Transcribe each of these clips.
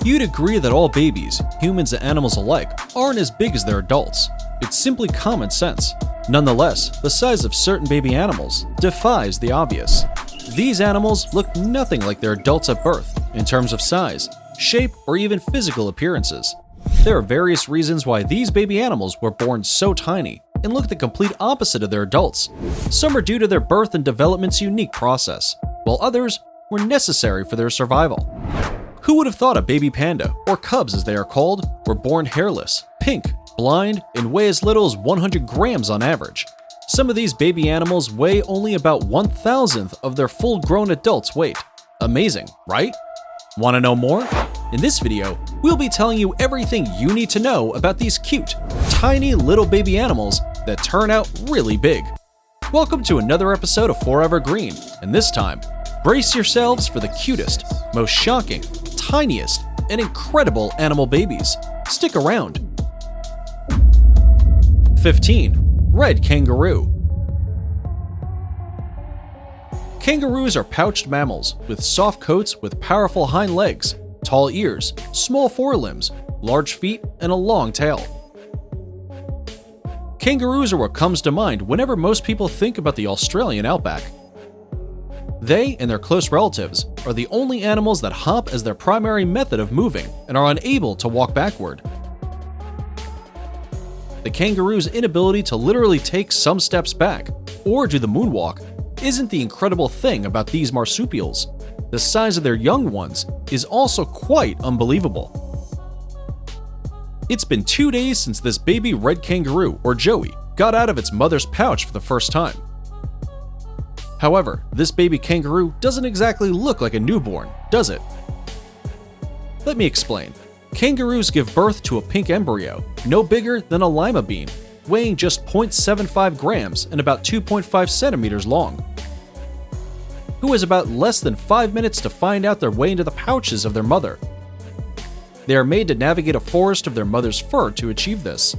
You'd agree that all babies, humans and animals alike, aren't as big as their adults. It's simply common sense. Nonetheless, the size of certain baby animals defies the obvious. These animals look nothing like their adults at birth in terms of size, shape, or even physical appearances. There are various reasons why these baby animals were born so tiny and look the complete opposite of their adults. Some are due to their birth and development's unique process, while others were necessary for their survival. Who would have thought a baby panda, or cubs as they are called, were born hairless, pink, blind, and weigh as little as 100 grams on average? Some of these baby animals weigh only about 1,000th of their full-grown adult's weight. Amazing, right? Want to know more? In this video, we'll be telling you everything you need to know about these cute, tiny little baby animals that turn out really big. Welcome to another episode of Forever Green, and this time, brace yourselves for the cutest, most shocking, tiniest, and incredible animal babies. Stick around. 15. Red kangaroo. Kangaroos are pouched mammals with soft coats with powerful hind legs, tall ears, small forelimbs, large feet, and a long tail. Kangaroos are what comes to mind whenever most people think about the Australian outback. They and their close relatives are the only animals that hop as their primary method of moving and are unable to walk backward. The kangaroo's inability to literally take some steps back or do the moonwalk isn't the incredible thing about these marsupials. The size of their young ones is also quite unbelievable. It's been 2 days since this baby red kangaroo, or Joey, got out of its mother's pouch for the first time. However, this baby kangaroo doesn't exactly look like a newborn, does it? Let me explain. Kangaroos give birth to a pink embryo, no bigger than a lima bean, weighing just 0.75 grams and about 2.5 centimeters long, who has about less than 5 minutes to find out their way into the pouches of their mother. They are made to navigate a forest of their mother's fur to achieve this.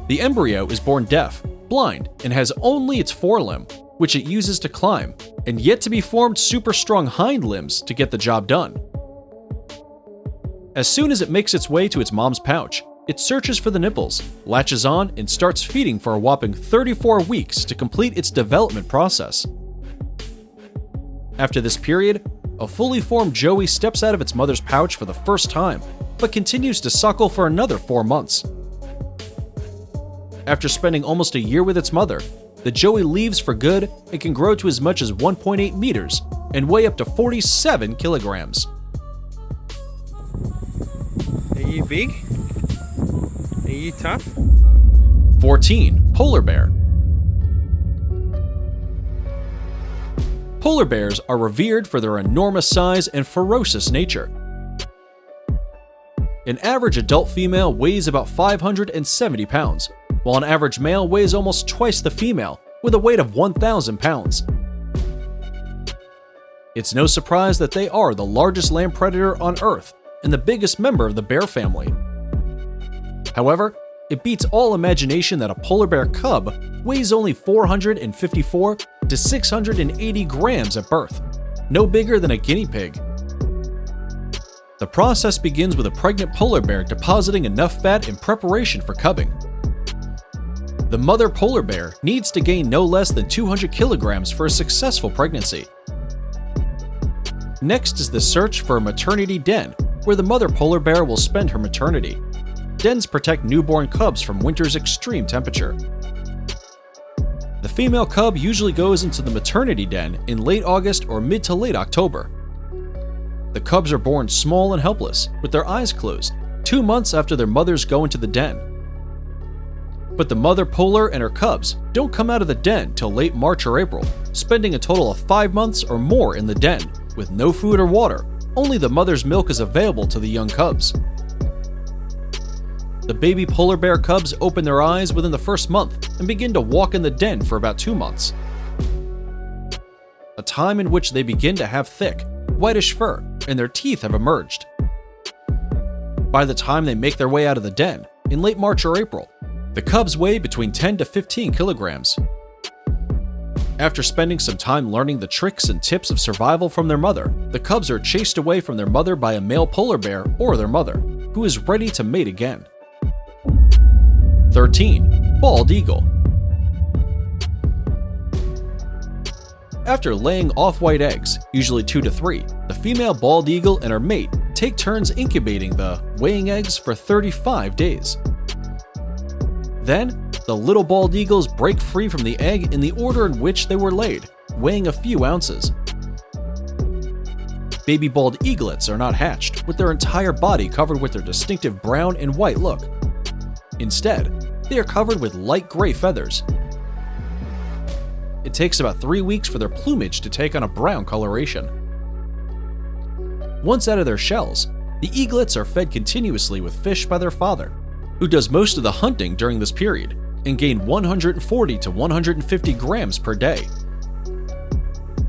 The embryo is born deaf, blind, and has only its forelimb, which it uses to climb, and yet to be formed super strong hind limbs to get the job done. As soon as it makes its way to its mom's pouch, it searches for the nipples, latches on, and starts feeding for a whopping 34 weeks to complete its development process. After this period, a fully formed Joey steps out of its mother's pouch for the first time, but continues to suckle for another 4 months. After spending almost a year with its mother, the Joey leaves for good and can grow to as much as 1.8 meters and weigh up to 47 kilograms. Are you big? Are you tough? 14. Polar bear. Polar bears are revered for their enormous size and ferocious nature. An average adult female weighs about 570 pounds, while an average male weighs almost twice the female, with a weight of 1,000 pounds. It's no surprise that they are the largest land predator on Earth and the biggest member of the bear family. However, it beats all imagination that a polar bear cub weighs only 454 to 680 grams at birth, no bigger than a guinea pig. The process begins with a pregnant polar bear depositing enough fat in preparation for cubbing. The mother polar bear needs to gain no less than 200 kilograms for a successful pregnancy. Next is the search for a maternity den, where the mother polar bear will spend her maternity. Dens protect newborn cubs from winter's extreme temperature. The female cub usually goes into the maternity den in late August or mid to late October. The cubs are born small and helpless, with their eyes closed, 2 months after their mothers go into the den. But the mother polar and her cubs don't come out of the den till late March or April, spending a total of 5 months or more in the den, with no food or water. Only the mother's milk is available to the young cubs. The baby polar bear cubs open their eyes within the first month and begin to walk in the den for about 2 months, a time in which they begin to have thick, whitish fur and their teeth have emerged. By the time they make their way out of the den, in late March or April, the cubs weigh between 10 to 15 kilograms. After spending some time learning the tricks and tips of survival from their mother, the cubs are chased away from their mother by a male polar bear or their mother, who is ready to mate again. 13. Bald eagle. After laying off-white eggs, usually 2 to 3, the female bald eagle and her mate take turns incubating the weighing eggs for 35 days. Then, the little bald eagles break free from the egg in the order in which they were laid, weighing a few ounces. Baby bald eaglets are not hatched, with their entire body covered with their distinctive brown and white look. Instead, they are covered with light gray feathers. It takes about 3 weeks for their plumage to take on a brown coloration. Once out of their shells, the eaglets are fed continuously with fish by their father, who does most of the hunting during this period, and gain 140 to 150 grams per day.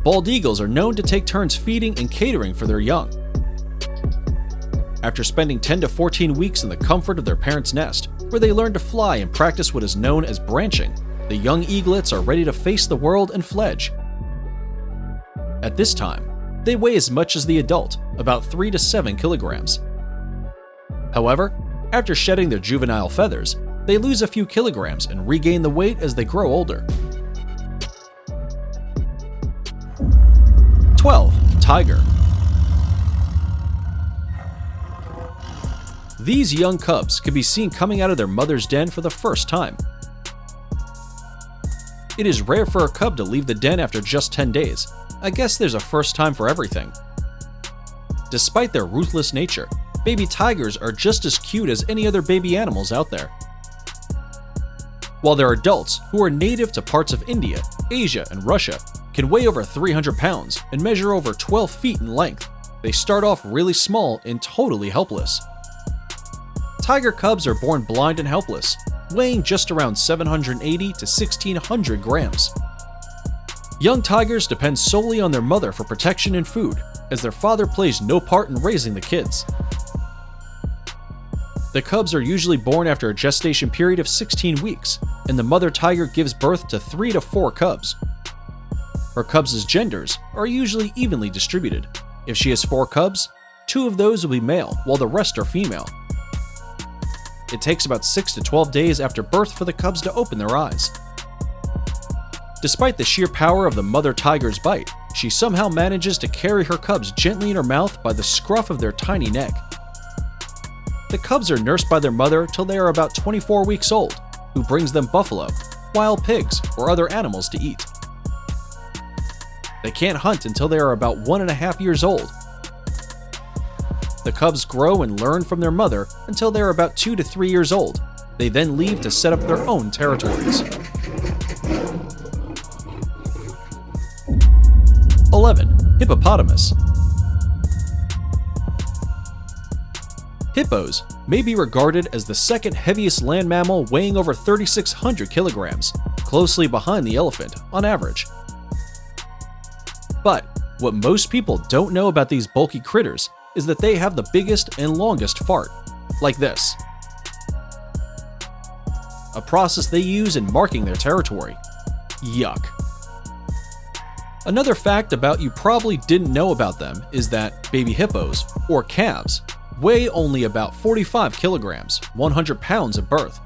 Bald eagles are known to take turns feeding and catering for their young. After spending 10 to 14 weeks in the comfort of their parents' nest, where they learn to fly and practice what is known as branching, the young eaglets are ready to face the world and fledge. At this time, they weigh as much as the adult, about 3 to 7 kilograms. However, after shedding their juvenile feathers, they lose a few kilograms and regain the weight as they grow older. 12. Tiger. These young cubs can be seen coming out of their mother's den for the first time. It is rare for a cub to leave the den after just 10 days. I guess there's a first time for everything. Despite their ruthless nature, baby tigers are just as cute as any other baby animals out there. While their adults, who are native to parts of India, Asia, and Russia, can weigh over 300 pounds and measure over 12 feet in length, they start off really small and totally helpless. Tiger cubs are born blind and helpless, weighing just around 780 to 1600 grams. Young tigers depend solely on their mother for protection and food, as their father plays no part in raising the kids. The cubs are usually born after a gestation period of 16 weeks, and the mother tiger gives birth to 3 to 4 cubs. Her cubs' genders are usually evenly distributed. If she has 4 cubs, 2 of those will be male, while the rest are female. It takes about 6 to 12 days after birth for the cubs to open their eyes. Despite the sheer power of the mother tiger's bite, she somehow manages to carry her cubs gently in her mouth by the scruff of their tiny neck. The cubs are nursed by their mother till they are about 24 weeks old, who brings them buffalo, wild pigs, or other animals to eat. They can't hunt until they are about 1.5 years old. The cubs grow and learn from their mother until they are about 2 to 3 years old. They then leave to set up their own territories. 11. Hippopotamus. Hippos may be regarded as the second heaviest land mammal, weighing over 3,600 kilograms, closely behind the elephant on average. But what most people don't know about these bulky critters is that they have the biggest and longest fart, like this. A process they use in marking their territory. Yuck. Another fact about you probably didn't know about them is that baby hippos, or calves, weigh only about 45 kilograms, 100 pounds at birth.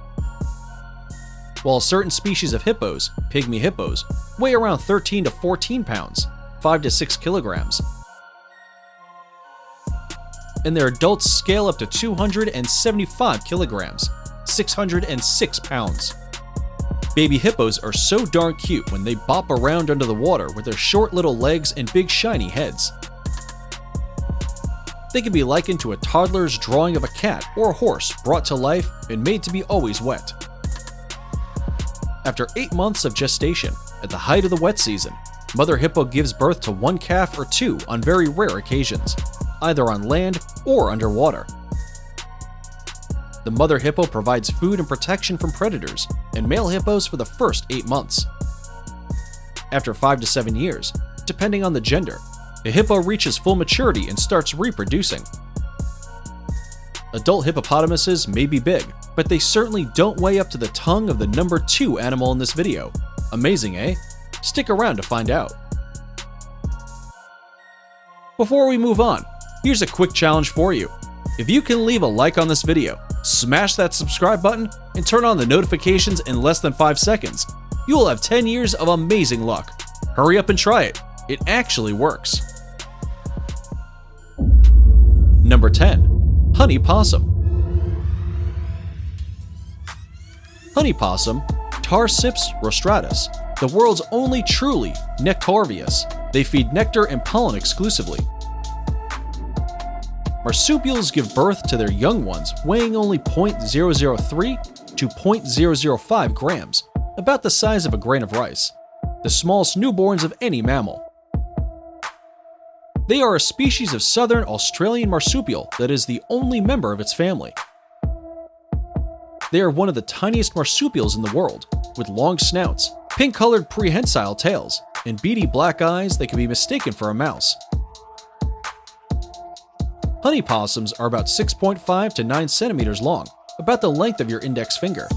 While certain species of hippos, pygmy hippos, weigh around 13 to 14 pounds, 5 to 6 kilograms. And their adults scale up to 275 kilograms, 606 pounds. Baby hippos are so darn cute when they bop around under the water with their short little legs and big shiny heads. They can be likened to a toddler's drawing of a cat or a horse brought to life and made to be always wet. After 8 months of gestation, at the height of the wet season, mother hippo gives birth to 1 calf or 2 on very rare occasions, either on land or underwater. The mother hippo provides food and protection from predators and male hippos for the first 8 months. After 5 to 7 years, depending on the gender, a hippo reaches full maturity and starts reproducing. Adult hippopotamuses may be big, but they certainly don't weigh up to the tongue of the number 2 animal in this video. Amazing, eh? Stick around to find out. Before we move on, here's a quick challenge for you. If you can leave a like on this video, smash that subscribe button, and turn on the notifications in less than 5 seconds, you will have 10 years of amazing luck. Hurry up and try it. It actually works. Number 10. Honey possum. Honey possum, Tarsips rostratus, the world's only truly nectarvious. They feed nectar and pollen exclusively. Marsupials give birth to their young ones weighing only 0.003 to 0.005 grams, about the size of a grain of rice, the smallest newborns of any mammal. They are a species of southern Australian marsupial that is the only member of its family. They are one of the tiniest marsupials in the world, with long snouts, pink-colored prehensile tails, and beady black eyes that can be mistaken for a mouse. Honey possums are about 6.5 to 9 centimeters long, about the length of your index finger,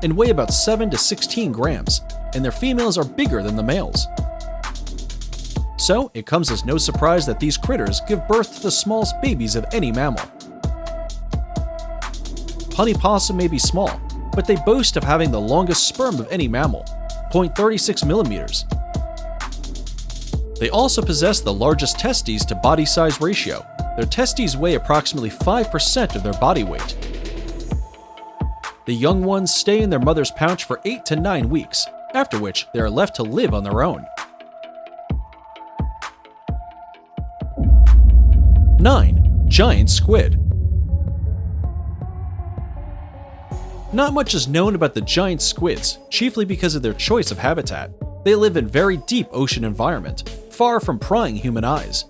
and weigh about 7 to 16 grams, and their females are bigger than the males. So, it comes as no surprise that these critters give birth to the smallest babies of any mammal. Honey possum may be small, but they boast of having the longest sperm of any mammal, 0.36 millimeters. They also possess the largest testes to body size ratio. Their testes weigh approximately 5% of their body weight. The young ones stay in their mother's pouch for 8 to 9 weeks, after which they are left to live on their own. 9. Giant squid. Not much is known about the giant squids, chiefly because of their choice of habitat. They live in very deep ocean environment, far from prying human eyes.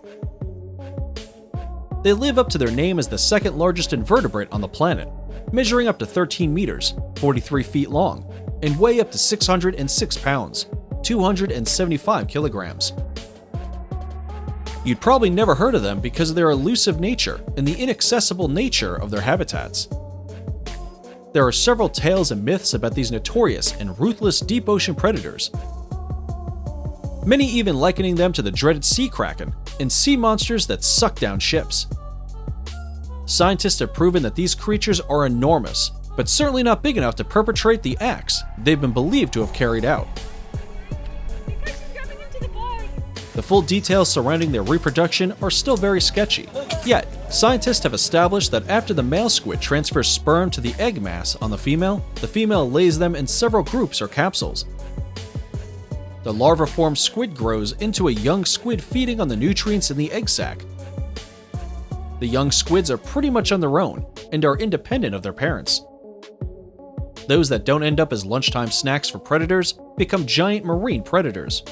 They live up to their name as the second largest invertebrate on the planet, measuring up to 13 meters, 43 feet long, and weigh up to 606 pounds, 275 kilograms. You'd probably never heard of them because of their elusive nature and the inaccessible nature of their habitats. There are several tales and myths about these notorious and ruthless deep ocean predators, many even likening them to the dreaded sea kraken and sea monsters that suck down ships. Scientists have proven that these creatures are enormous, but certainly not big enough to perpetrate the acts they've been believed to have carried out. The full details surrounding their reproduction are still very sketchy, yet scientists have established that after the male squid transfers sperm to the egg mass on the female lays them in several groups or capsules. The larva-formed squid grows into a young squid feeding on the nutrients in the egg sac. The young squids are pretty much on their own and are independent of their parents. Those that don't end up as lunchtime snacks for predators become giant marine predators.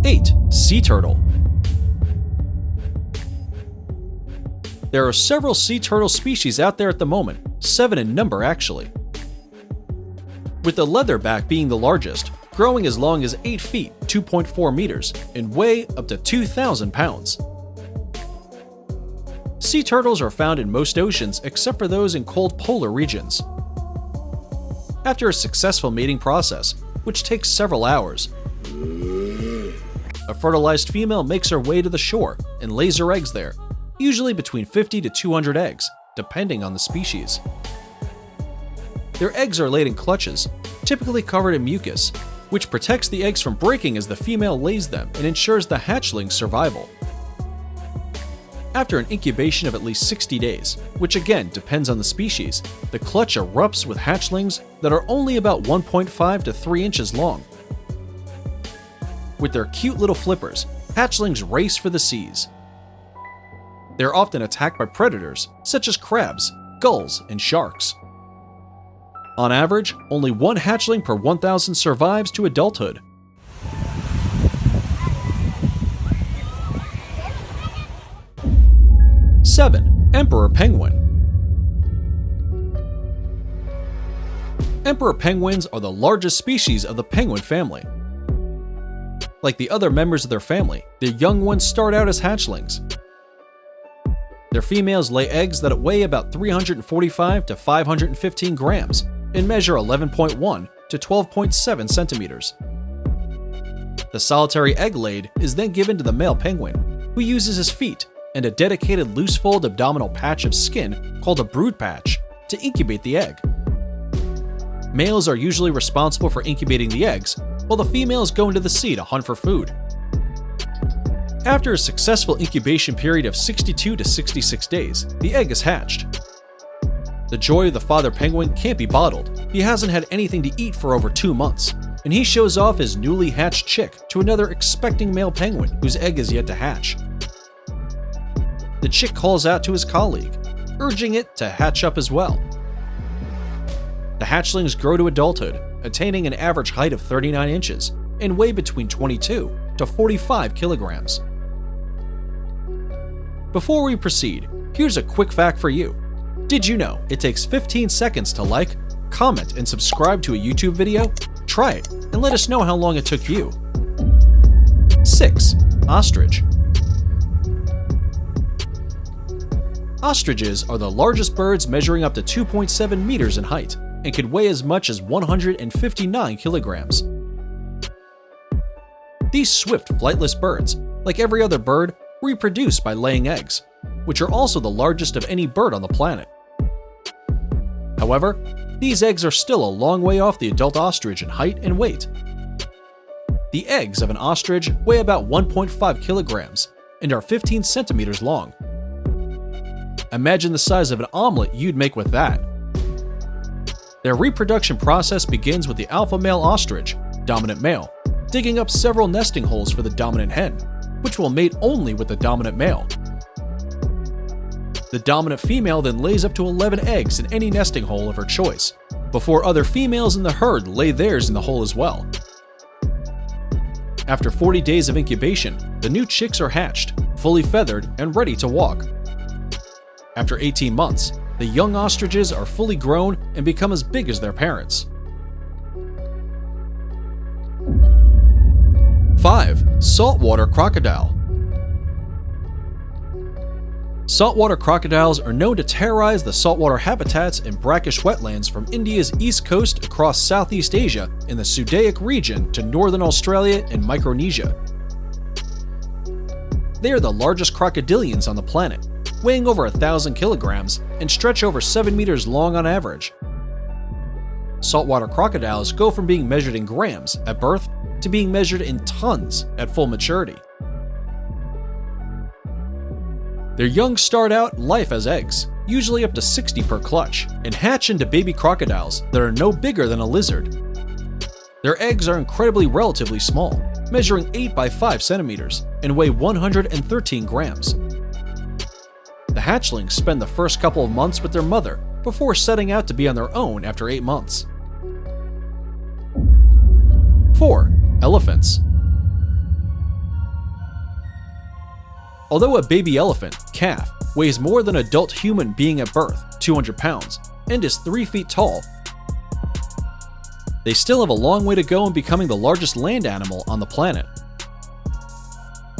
8. Sea turtle. There are several sea turtle species out there at the moment, 7 in number actually, with the leatherback being the largest, growing as long as 8 feet, 2.4 meters, and weigh up to 2,000 pounds. Sea turtles are found in most oceans except for those in cold polar regions. After a successful mating process, which takes several hours, a fertilized female makes her way to the shore and lays her eggs there, usually between 50 to 200 eggs, depending on the species. Their eggs are laid in clutches, typically covered in mucus, which protects the eggs from breaking as the female lays them and ensures the hatchling's survival. After an incubation of at least 60 days, which again depends on the species, the clutch erupts with hatchlings that are only about 1.5 to 3 inches long. With their cute little flippers, hatchlings race for the seas. They are often attacked by predators such as crabs, gulls, and sharks. On average, only one hatchling per 1,000 survives to adulthood. Seven. Emperor penguin. Emperor penguins are the largest species of the penguin family. Like the other members of their family, their young ones start out as hatchlings. Their females lay eggs that weigh about 345 to 515 grams and measure 11.1 to 12.7 centimeters. The solitary egg laid is then given to the male penguin, who uses his feet and a dedicated loose-fold abdominal patch of skin called a brood patch to incubate the egg. Males are usually responsible for incubating the eggs, while the females go into the sea to hunt for food. After a successful incubation period of 62 to 66 days, the egg is hatched. The joy of the father penguin can't be bottled. He hasn't had anything to eat for over 2 months, and he shows off his newly hatched chick to another expecting male penguin whose egg is yet to hatch. The chick calls out to his colleague, urging it to hatch up as well. The hatchlings grow to adulthood, attaining an average height of 39 inches and weigh between 22 to 45 kilograms. Before we proceed, here's a quick fact for you. Did you know it takes 15 seconds to like, comment, and subscribe to a YouTube video? Try it and let us know how long it took you. 6. Ostrich. Ostriches are the largest birds, measuring up to 2.7 meters in height and can weigh as much as 159 kilograms. These swift, flightless birds, like every other bird, reproduce by laying eggs, which are also the largest of any bird on the planet. However, these eggs are still a long way off the adult ostrich in height and weight. The eggs of an ostrich weigh about 1.5 kilograms and are 15 centimeters long. Imagine the size of an omelet you'd make with that. Their reproduction process begins with the alpha male ostrich, dominant male, digging up several nesting holes for the dominant hen, which will mate only with the dominant male. The dominant female then lays up to 11 eggs in any nesting hole of her choice, before other females in the herd lay theirs in the hole as well. After 40 days of incubation, the new chicks are hatched, fully feathered and ready to walk. After 18 months, the young ostriches are fully grown and become as big as their parents. 5. Saltwater crocodile. Saltwater crocodiles are known to terrorize the saltwater habitats and brackish wetlands from India's east coast across Southeast Asia in the Sudaic region to northern Australia and Micronesia. They are the largest crocodilians on the planet, weighing over 1,000 kilograms and stretch over 7 meters long on average. Saltwater crocodiles go from being measured in grams at birth to being measured in tons at full maturity. Their young start out life as eggs, usually up to 60 per clutch, and hatch into baby crocodiles that are no bigger than a lizard. Their eggs are incredibly relatively small, measuring 8 by 5 centimeters, and weigh 113 grams. The hatchlings spend the first couple of months with their mother before setting out to be on their own after 8 months. 4. Elephants. Although a baby elephant, calf, weighs more than an adult human being at birth, 200 pounds, and is 3 feet tall, they still have a long way to go in becoming the largest land animal on the planet.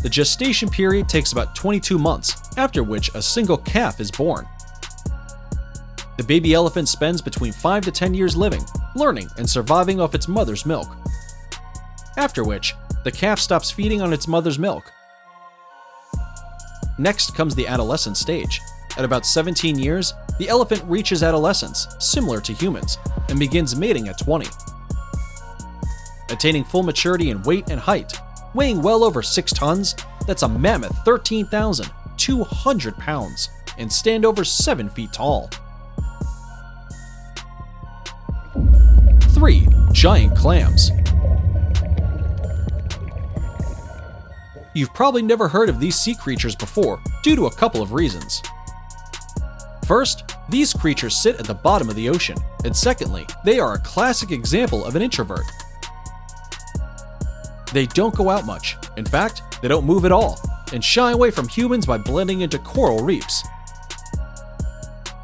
The gestation period takes about 22 months, after which a single calf is born. The baby elephant spends between 5 to 10 years living, learning, and surviving off its mother's milk. After which, the calf stops feeding on its mother's milk. Next comes the adolescent stage. At about 17 years, the elephant reaches adolescence, similar to humans, and begins mating at 20. Attaining full maturity in weight and height, weighing well over 6 tons, that's a mammoth 13,200 pounds, and stand over 7 feet tall. 3. Giant clams. You've probably never heard of these sea creatures before due to a couple of reasons. First, these creatures sit at the bottom of the ocean, and secondly, they are a classic example of an introvert. They don't go out much. In fact, they don't move at all, and shy away from humans by blending into coral reefs.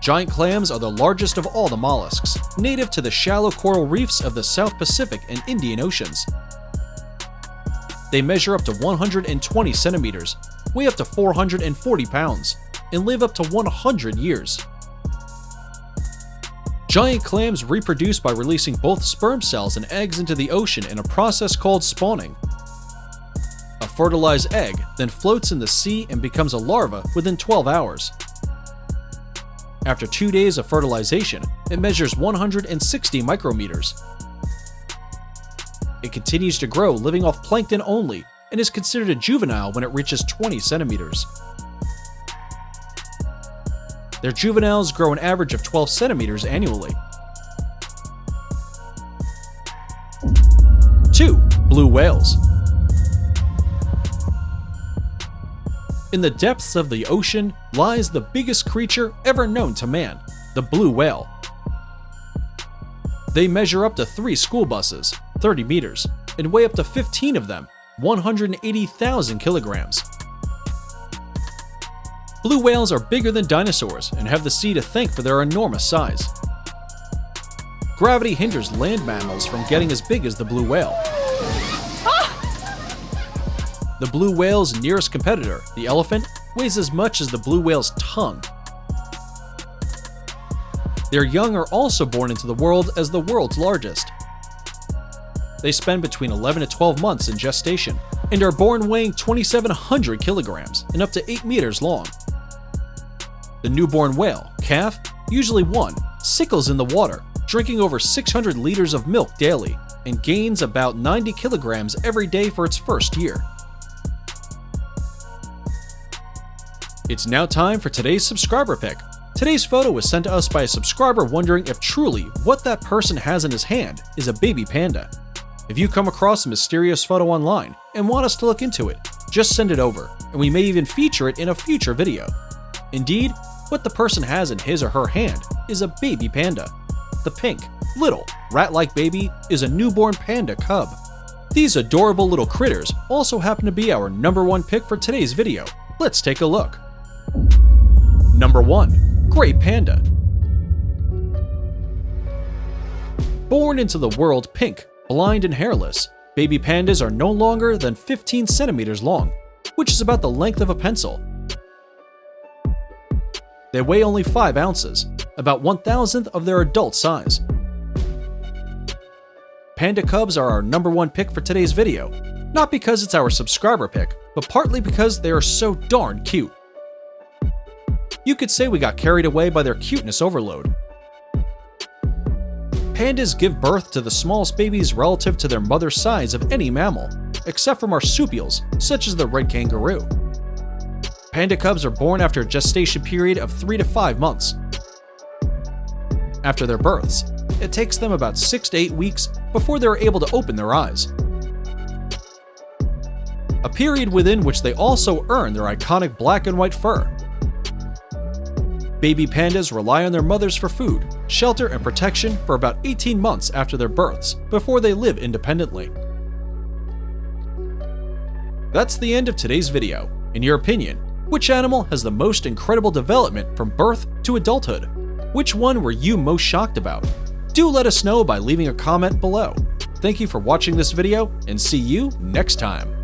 Giant clams are the largest of all the mollusks, native to the shallow coral reefs of the South Pacific and Indian Oceans. They measure up to 120 centimeters, weigh up to 440 pounds, and live up to 100 years. Giant clams reproduce by releasing both sperm cells and eggs into the ocean in a process called spawning. A fertilized egg then floats in the sea and becomes a larva within 12 hours. After 2 days of fertilization, it measures 160 micrometers. It continues to grow, living off plankton only, and is considered a juvenile when it reaches 20 centimeters. Their juveniles grow an average of 12 centimeters annually. 2. Blue whales. In the depths of the ocean lies the biggest creature ever known to man, the blue whale. They measure up to 3 school buses, 30 meters, and weigh up to 15 of them, 180,000 kilograms. Blue whales are bigger than dinosaurs and have the sea to thank for their enormous size. Gravity hinders land mammals from getting as big as the blue whale. The blue whale's nearest competitor, the elephant, weighs as much as the blue whale's tongue. Their young are also born into the world as the world's largest. They spend between 11 to 12 months in gestation and are born weighing 2,700 kilograms and up to 8 meters long. The newborn whale, calf, usually one, sickles in the water, drinking over 600 liters of milk daily, and gains about 90 kilograms every day for its first year. It's now time for today's subscriber pick. Today's photo was sent to us by a subscriber wondering if truly what that person has in his hand is a baby panda. If you come across a mysterious photo online and want us to look into it, just send it over, and we may even feature it in a future video. Indeed, what the person has in his or her hand is a baby panda. The pink, little, rat-like baby is a newborn panda cub. These adorable little critters also happen to be our number 1 pick for today's video. Let's take a look. Number 1. Gray Panda. Born into the world pink, blind and hairless, baby pandas are no longer than 15 centimeters long, which is about the length of a pencil. They weigh only 5 ounces, about 1,000th of their adult size. Panda cubs are our number 1 pick for today's video, not because it's our subscriber pick, but partly because they are so darn cute. You could say we got carried away by their cuteness overload. Pandas give birth to the smallest babies relative to their mother's size of any mammal, except for marsupials, such as the red kangaroo. Panda cubs are born after a gestation period of 3 to 5 months. After their births, it takes them about 6 to 8 weeks before they are able to open their eyes. A period within which they also earn their iconic black and white fur. Baby pandas rely on their mothers for food, shelter, and protection for about 18 months after their births before they live independently. That's the end of today's video. In your opinion, which animal has the most incredible development from birth to adulthood? Which one were you most shocked about? Do let us know by leaving a comment below. Thank you for watching this video, and see you next time.